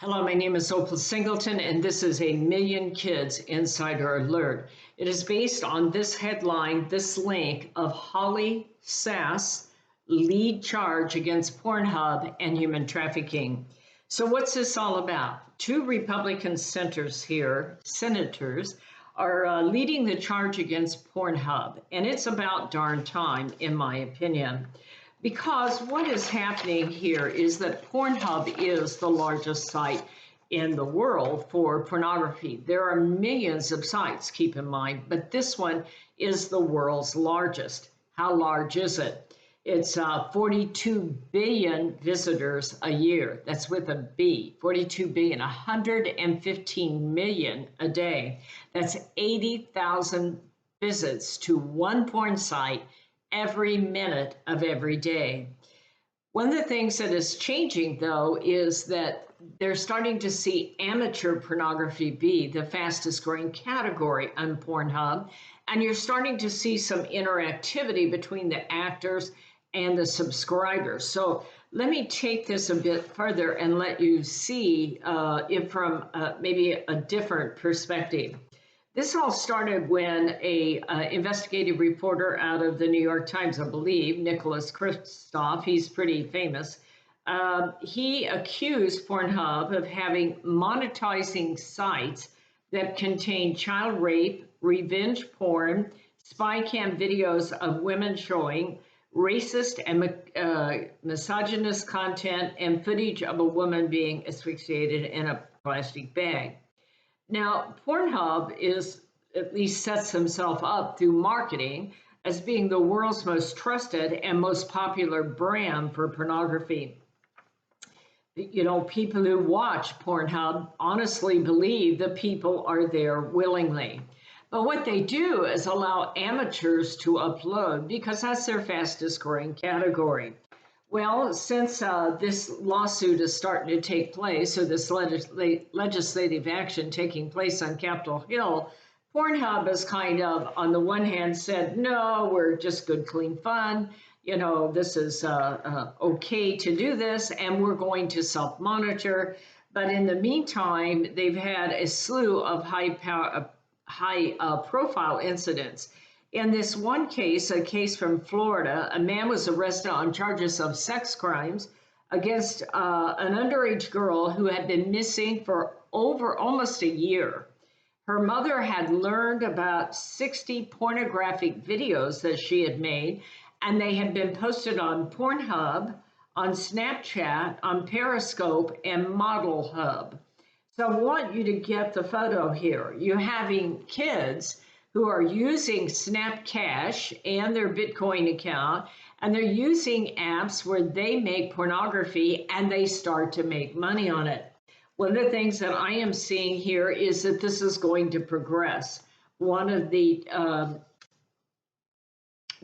Hello, my name is Opal Singleton, and this is a Million Kids Insider Alert. It is based on this headline, this link of Holly Sass lead charge against Pornhub and human trafficking. So what's this all about? Two Republican senators are leading the charge against Pornhub, and it's about darn time, in my opinion. Because what is happening here is that Pornhub is the largest site in the world for pornography. There are millions of sites, keep in mind, but this one is the world's largest. How large is it? It's 42 billion visitors a year. That's with a B, 42 billion, 115 million a day. That's 80,000 visits to one porn site every minute of every day. One of the things that is changing, though, is that they're starting to see amateur pornography be the fastest growing category on Pornhub, and you're starting to see some interactivity between the actors and the subscribers. So let me take this a bit further and let you see it from maybe a different perspective. This all started when a investigative reporter out of the New York Times, I believe, Nicholas Kristof, he's pretty famous, he accused Pornhub of having monetizing sites that contain child rape, revenge porn, spy cam videos of women showing racist and misogynist content, and footage of a woman being asphyxiated in a plastic bag. Now, Pornhub at least sets himself up through marketing as being the world's most trusted and most popular brand for pornography. You know, people who watch Pornhub honestly believe the people are there willingly. But what they do is allow amateurs to upload because that's their fastest growing category. Well, since this lawsuit is starting to take place, or this legislative action taking place on Capitol Hill, Pornhub has kind of, on the one hand, said, no, we're just good, clean fun. You know, this is okay to do this, and we're going to self-monitor. But in the meantime, they've had a slew of high-profile incidents. In this one case, a case from Florida, a man was arrested on charges of sex crimes against an underage girl who had been missing for over almost a year. Her mother had learned about 60 pornographic videos that she had made, and they had been posted on Pornhub, on Snapchat, on Periscope, and Model Hub. So I want you to get the photo here. You're having kids who are using Snapcash and their Bitcoin account, and they're using apps where they make pornography and they start to make money on it. One of the things that I am seeing here is that this is going to progress. One of the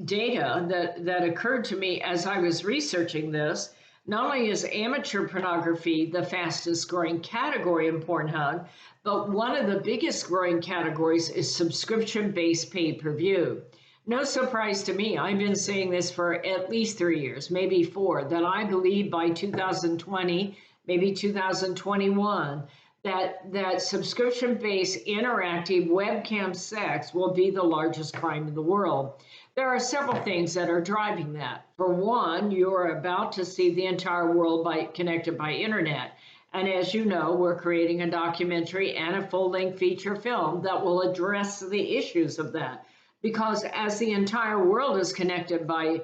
data that occurred to me as I was researching this, not only is amateur pornography the fastest growing category in Pornhub, but one of the biggest growing categories is subscription-based pay-per-view. No surprise to me, I've been saying this for at least 3 years, maybe 4, that I believe by 2020, maybe 2021, that subscription-based interactive webcam sex will be the largest crime in the world. There are several things that are driving that. For one, you're about to see the entire world connected by internet. And as you know, we're creating a documentary and a full-length feature film that will address the issues of that. Because as the entire world is connected by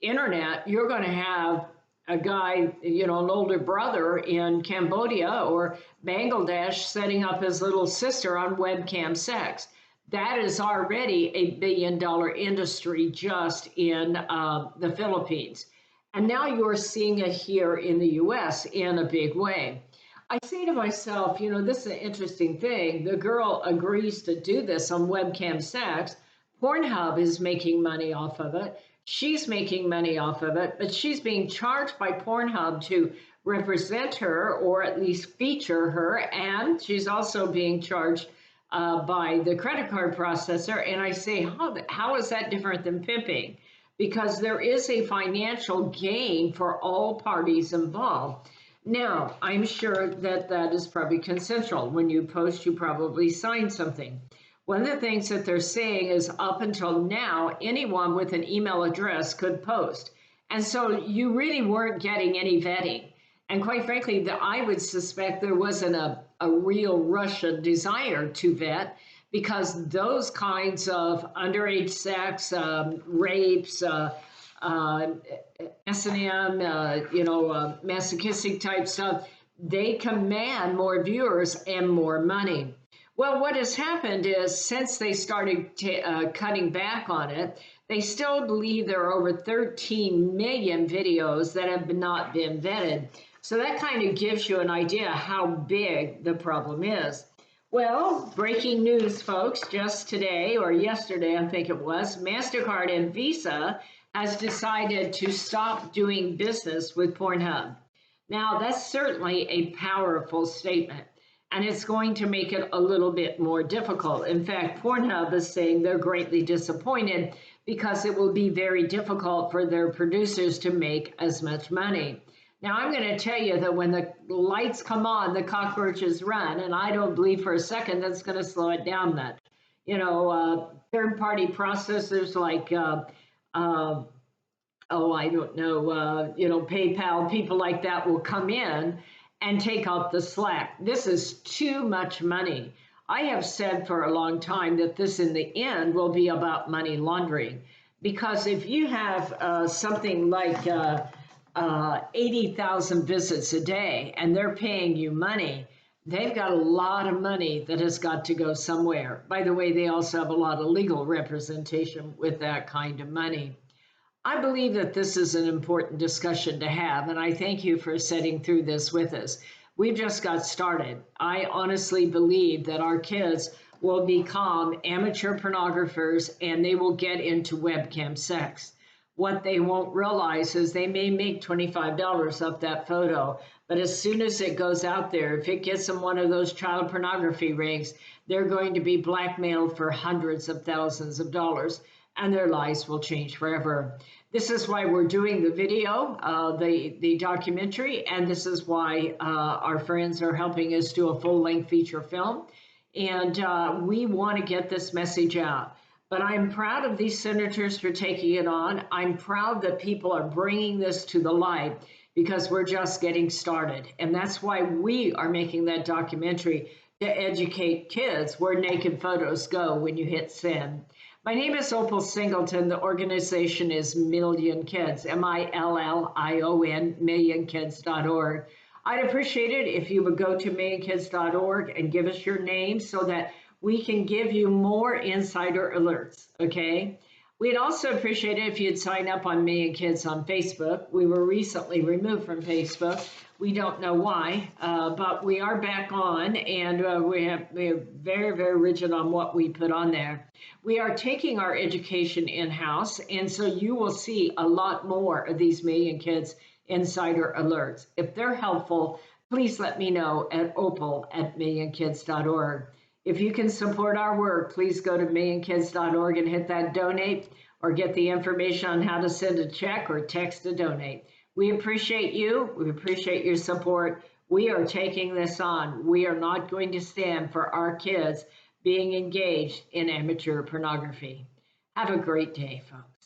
internet, you're going to have a guy, you know, an older brother in Cambodia or Bangladesh setting up his little sister on webcam sex. That is already a billion-dollar industry just in the Philippines. And now you're seeing it here in the US in a big way. I say to myself, you know, this is an interesting thing. The girl agrees to do this on webcam sex. Pornhub is making money off of it. She's making money off of it, but she's being charged by Pornhub to represent her or at least feature her. And she's also being charged by the credit card processor. And I say, how is that different than pimping? Because there is a financial gain for all parties involved. Now, I'm sure that that is probably consensual. When you post, you probably sign something. One of the things that they're saying is up until now, anyone with an email address could post. And so you really weren't getting any vetting. And quite frankly, I would suspect there wasn't a real Russian desire to vet because those kinds of underage sex, rapes, uh, S&M, masochistic type stuff, they command more viewers and more money. Well, what has happened is since they started cutting back on it, they still believe there are over 13 million videos that have not been vetted. So that kind of gives you an idea how big the problem is. Well, breaking news, folks, just today or yesterday, I think it was, MasterCard and Visa has decided to stop doing business with Pornhub. Now, that's certainly a powerful statement, and it's going to make it a little bit more difficult. In fact, Pornhub is saying they're greatly disappointed because it will be very difficult for their producers to make as much money. Now, I'm going to tell you that when the lights come on, the cockroaches run, and I don't believe for a second that's going to slow it down much. Third-party processors like I don't know, PayPal, people like that will come in and take up the slack. This is too much money. I have said for a long time that this in the end will be about money laundering. Because if you have something like 80,000 visits a day and they're paying you money, they've got a lot of money that has got to go somewhere. By the way, they also have a lot of legal representation with that kind of money. I believe that this is an important discussion to have, and I thank you for sitting through this with us. We've just got started. I honestly believe that our kids will become amateur pornographers and they will get into webcam sex. What they won't realize is they may make $25 off that photo, but as soon as it goes out there, if it gets them one of those child pornography rings, they're going to be blackmailed for hundreds of thousands of dollars, and their lives will change forever. This is why we're doing the video, the documentary, and this is why our friends are helping us do a full-length feature film. And we want to get this message out. But I'm proud of these senators for taking it on. I'm proud that people are bringing this to the light because we're just getting started. And that's why we are making that documentary to educate kids where naked photos go when you hit send. My name is Opal Singleton. The organization is Million Kids, MILLION, millionkids.org. I'd appreciate it if you would go to millionkids.org and give us your name so that we can give you more insider alerts, okay? We'd also appreciate it if you'd sign up on Million Kids on Facebook. We were recently removed from Facebook. We don't know why, but we are back on, and we're very, very rigid on what we put on there. We are taking our education in-house, and so you will see a lot more of these Million Kids insider alerts. If they're helpful, please let me know at opal@millionkids.org. If you can support our work, please go to millionkids.org and hit that donate or get the information on how to send a check or text to donate. We appreciate you. We appreciate your support. We are taking this on. We are not going to stand for our kids being engaged in amateur pornography. Have a great day, folks.